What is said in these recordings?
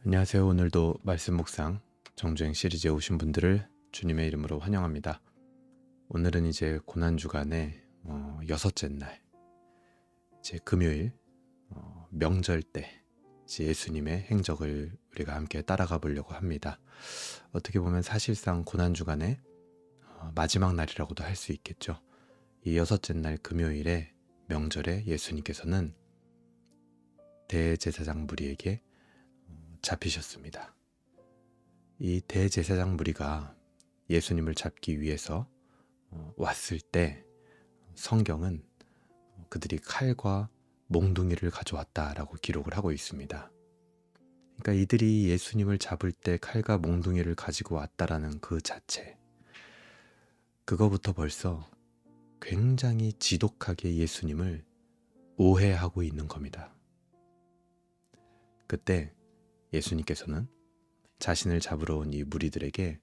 안녕하세요. 오늘도 말씀 묵상 정주행 시리즈에 오신 분들을 주님의 이름으로 환영합니다. 오늘은 이제 고난주간의 여섯째 날, 이제 금요일 명절 때 이제 예수님의 행적을 우리가 함께 따라가 보려고 합니다. 어떻게 보면 사실상 고난주간의 마지막 날이라고도 할 수 있겠죠. 이 여섯째 날 금요일에 명절에 예수님께서는 대제사장 무리에게 잡히셨습니다. 이 대제사장 무리가 예수님을 잡기 위해서 왔을 때 성경은 그들이 칼과 몽둥이를 가져왔다라고 기록을 하고 있습니다. 그러니까 이들이 예수님을 잡을 때 칼과 몽둥이를 가지고 왔다라는 그 자체, 그거부터 벌써 굉장히 지독하게 예수님을 오해하고 있는 겁니다. 그때 예수님께서는 자신을 잡으러 온 이 무리들에게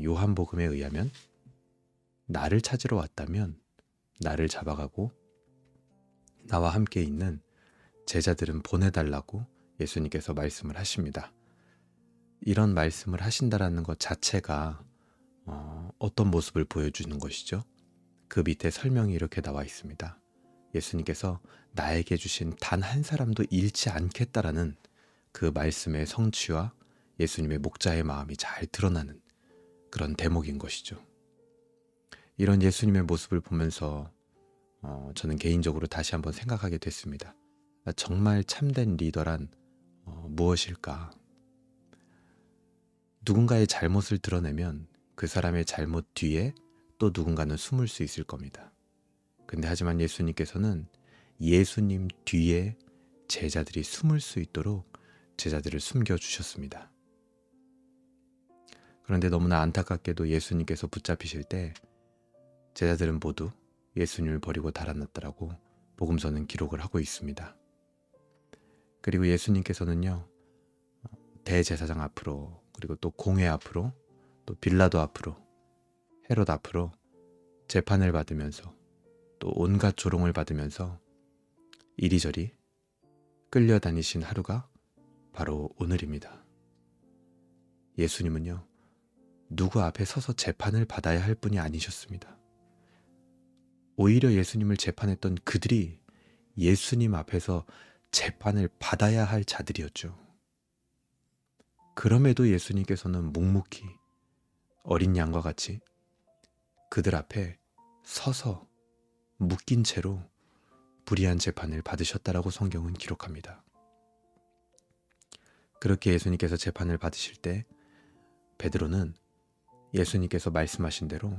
요한복음에 의하면 나를 찾으러 왔다면 나를 잡아가고 나와 함께 있는 제자들은 보내달라고 예수님께서 말씀을 하십니다. 이런 말씀을 하신다라는 것 자체가 어떤 모습을 보여주는 것이죠? 그 밑에 설명이 이렇게 나와 있습니다. 예수님께서 나에게 주신 단 한 사람도 잃지 않겠다라는 그 말씀의 성취와 예수님의 목자의 마음이 잘 드러나는 그런 대목인 것이죠. 이런 예수님의 모습을 보면서 저는 개인적으로 다시 한번 생각하게 됐습니다. 정말 참된 리더란 무엇일까? 누군가의 잘못을 드러내면 그 사람의 잘못 뒤에 또 누군가는 숨을 수 있을 겁니다. 근데 하지만 예수님께서는 예수님 뒤에 제자들이 숨을 수 있도록 제자들을 숨겨주셨습니다. 그런데 너무나 안타깝게도 예수님께서 붙잡히실 때 제자들은 모두 예수님을 버리고 달아났다라고 복음서는 기록을 하고 있습니다. 그리고 예수님께서는요, 대제사장 앞으로, 그리고 또 공회 앞으로, 또 빌라도 앞으로, 헤롯 앞으로 재판을 받으면서 또 온갖 조롱을 받으면서 이리저리 끌려다니신 하루가 바로 오늘입니다. 예수님은요, 누구 앞에 서서 재판을 받아야 할 분이 아니셨습니다. 오히려 예수님을 재판했던 그들이 예수님 앞에서 재판을 받아야 할 자들이었죠. 그럼에도 예수님께서는 묵묵히 어린 양과 같이 그들 앞에 서서 묶인 채로 불의한 재판을 받으셨다라고 성경은 기록합니다. 그렇게 예수님께서 재판을 받으실 때 베드로는 예수님께서 말씀하신 대로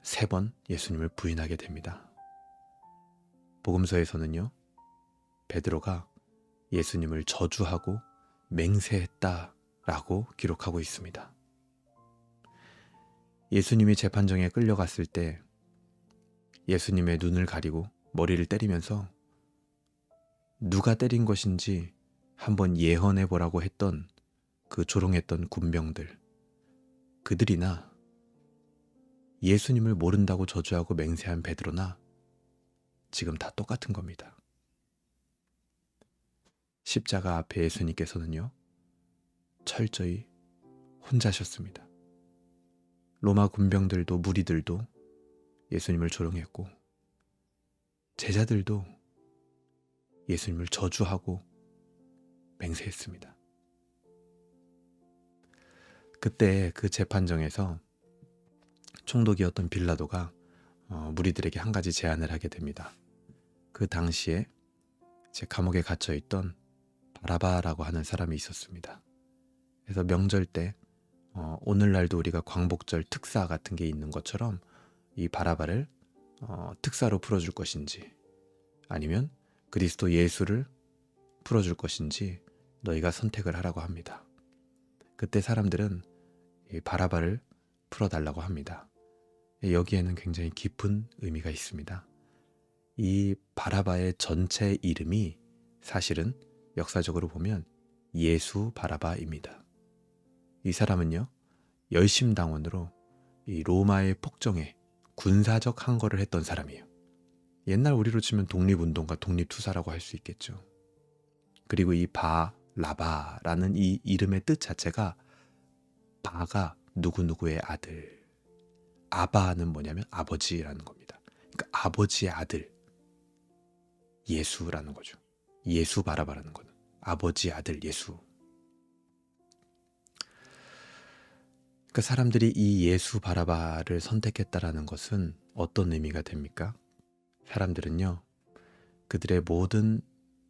3번 예수님을 부인하게 됩니다. 복음서에서는요, 베드로가 예수님을 저주하고 맹세했다라고 기록하고 있습니다. 예수님이 재판정에 끌려갔을 때 예수님의 눈을 가리고 머리를 때리면서 누가 때린 것인지 한번 예언해 보라고 했던 그 조롱했던 군병들, 그들이나 예수님을 모른다고 저주하고 맹세한 베드로나 지금 다 똑같은 겁니다. 십자가 앞에 예수님께서는요, 철저히 혼자셨습니다. 로마 군병들도 무리들도 예수님을 조롱했고 제자들도 예수님을 저주하고 맹세했습니다. 그때 그 재판정에서 총독이었던 빌라도가 무리들에게 한 가지 제안을 하게 됩니다. 그 당시에 제 감옥에 갇혀있던 바라바라고 하는 사람이 있었습니다. 그래서 명절 때 오늘날도 우리가 광복절 특사 같은 게 있는 것처럼 이 바라바를 특사로 풀어줄 것인지 아니면 그리스도 예수를 풀어줄 것인지 너희가 선택을 하라고 합니다. 그때 사람들은 이 바라바를 풀어달라고 합니다. 여기에는 굉장히 깊은 의미가 있습니다. 이 바라바의 전체 이름이 사실은 역사적으로 보면 예수 바라바입니다. 이 사람은요, 열심당원으로 이 로마의 폭정에 군사적 항거를 했던 사람이에요. 옛날 우리로 치면 독립운동가 독립투사라고 할 수 있겠죠. 그리고 이 라바라는 이 이름의 뜻 자체가 바가 누구누구의 아들, 아바는 뭐냐면 아버지라는 겁니다. 그러니까 아버지의 아들, 예수라는 거죠. 예수 바라바라는 거는 아버지의 아들 예수. 그러니까 사람들이 이 예수 바라바를 선택했다라는 것은 어떤 의미가 됩니까? 사람들은요, 그들의 모든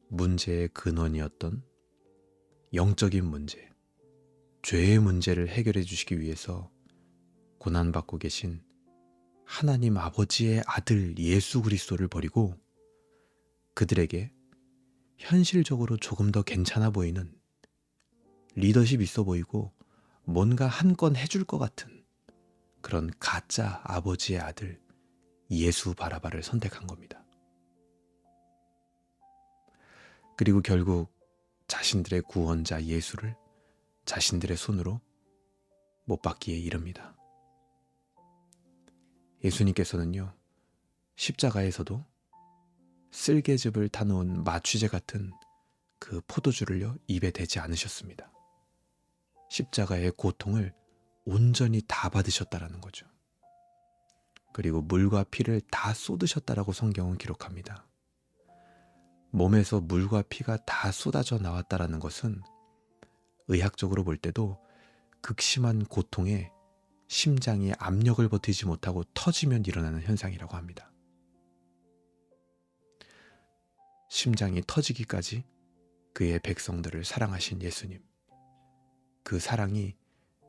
문제의 근원이었던 영적인 문제, 죄의 문제를 해결해 주시기 위해서 고난받고 계신 하나님 아버지의 아들 예수 그리스도를 버리고 그들에게 현실적으로 조금 더 괜찮아 보이는, 리더십 있어 보이고 뭔가 한 건 해줄 것 같은 그런 가짜 아버지의 아들 예수 바라바를 선택한 겁니다. 그리고 결국 자신들의 구원자 예수를 자신들의 손으로 못 박기에 이릅니다. 예수님께서는요, 십자가에서도 쓸개즙을 타놓은 마취제 같은 그 포도주를요 입에 대지 않으셨습니다. 십자가의 고통을 온전히 다 받으셨다라는 거죠. 그리고 물과 피를 다 쏟으셨다라고 성경은 기록합니다. 몸에서 물과 피가 다 쏟아져 나왔다라는 것은 의학적으로 볼 때도 극심한 고통에 심장이 압력을 버티지 못하고 터지면 일어나는 현상이라고 합니다. 심장이 터지기까지 그의 백성들을 사랑하신 예수님, 그 사랑이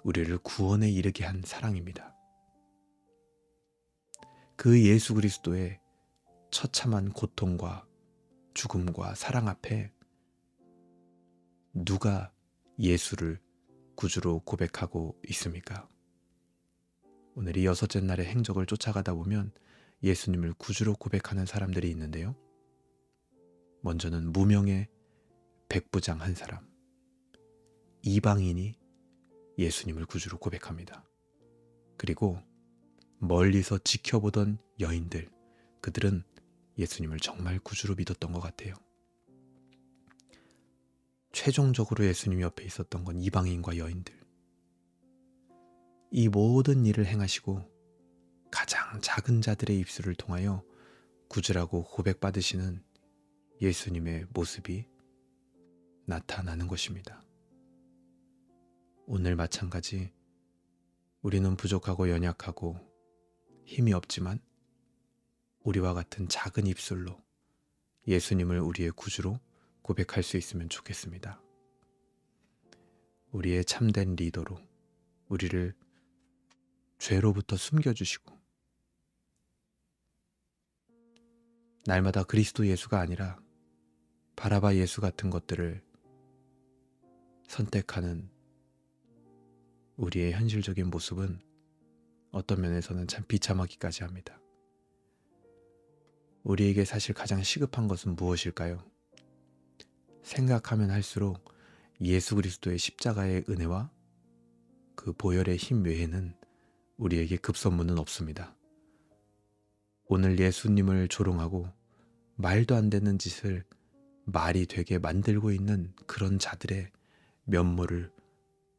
우리를 구원에 이르게 한 사랑입니다. 그 예수 그리스도의 처참한 고통과 죽음과 사랑 앞에 누가 예수를 구주로 고백하고 있습니까? 오늘 이 여섯째 날의 행적을 쫓아가다 보면 예수님을 구주로 고백하는 사람들이 있는데요. 먼저는 무명의 백부장 한 사람, 이방인이 예수님을 구주로 고백합니다. 그리고 멀리서 지켜보던 여인들, 그들은 예수님을 정말 구주로 믿었던 것 같아요. 최종적으로 예수님 옆에 있었던 건 이방인과 여인들. 이 모든 일을 행하시고 가장 작은 자들의 입술을 통하여 구주라고 고백받으시는 예수님의 모습이 나타나는 것입니다. 오늘 마찬가지 우리는 부족하고 연약하고 힘이 없지만 우리와 같은 작은 입술로 예수님을 우리의 구주로 고백할 수 있으면 좋겠습니다. 우리의 참된 리더로 우리를 죄로부터 숨겨주시고 날마다 그리스도 예수가 아니라 바라바 예수 같은 것들을 선택하는 우리의 현실적인 모습은 어떤 면에서는 참 비참하기까지 합니다. 우리에게 사실 가장 시급한 것은 무엇일까요? 생각하면 할수록 예수 그리스도의 십자가의 은혜와 그 보혈의 힘 외에는 우리에게 급선무는 없습니다. 오늘 예수님을 조롱하고 말도 안 되는 짓을 말이 되게 만들고 있는 그런 자들의 면모를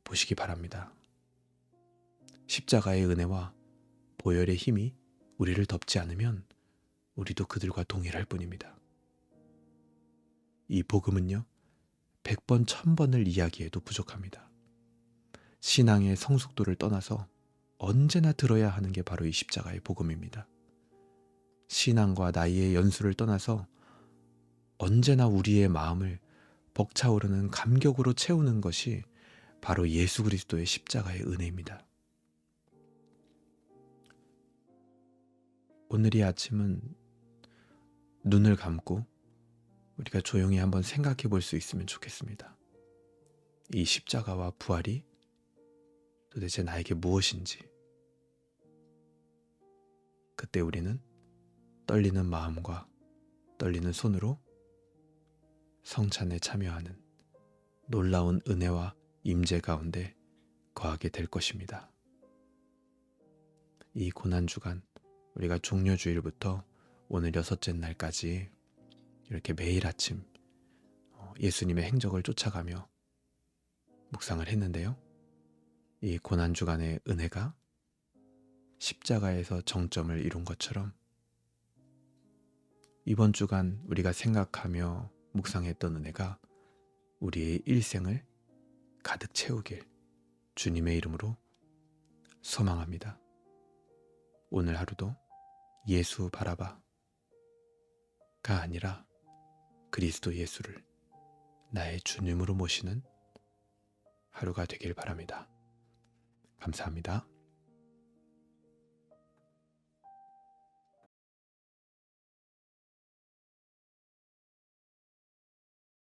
보시기 바랍니다. 십자가의 은혜와 보혈의 힘이 우리를 덮지 않으면 우리도 그들과 동일할 뿐입니다. 이 복음은요, 100번, 1000번을 이야기해도 부족합니다. 신앙의 성숙도를 떠나서 언제나 들어야 하는 게 바로 이 십자가의 복음입니다. 신앙과 나이의 연수를 떠나서 언제나 우리의 마음을 벅차오르는 감격으로 채우는 것이 바로 예수 그리스도의 십자가의 은혜입니다. 오늘 이 아침은 눈을 감고 우리가 조용히 한번 생각해 볼 수 있으면 좋겠습니다. 이 십자가와 부활이 도대체 나에게 무엇인지. 그때 우리는 떨리는 마음과 떨리는 손으로 성찬에 참여하는 놀라운 은혜와 임재 가운데 거하게 될 것입니다. 이 고난주간 우리가 종려주일부터 오늘 여섯째 날까지 이렇게 매일 아침 예수님의 행적을 쫓아가며 묵상을 했는데요. 이 고난주간의 은혜가 십자가에서 정점을 이룬 것처럼 이번 주간 우리가 생각하며 묵상했던 은혜가 우리의 일생을 가득 채우길 주님의 이름으로 소망합니다. 오늘 하루도 예수 바라바가 아니라 그리스도 예수를 나의 주님으로 모시는 하루가 되길 바랍니다. 감사합니다.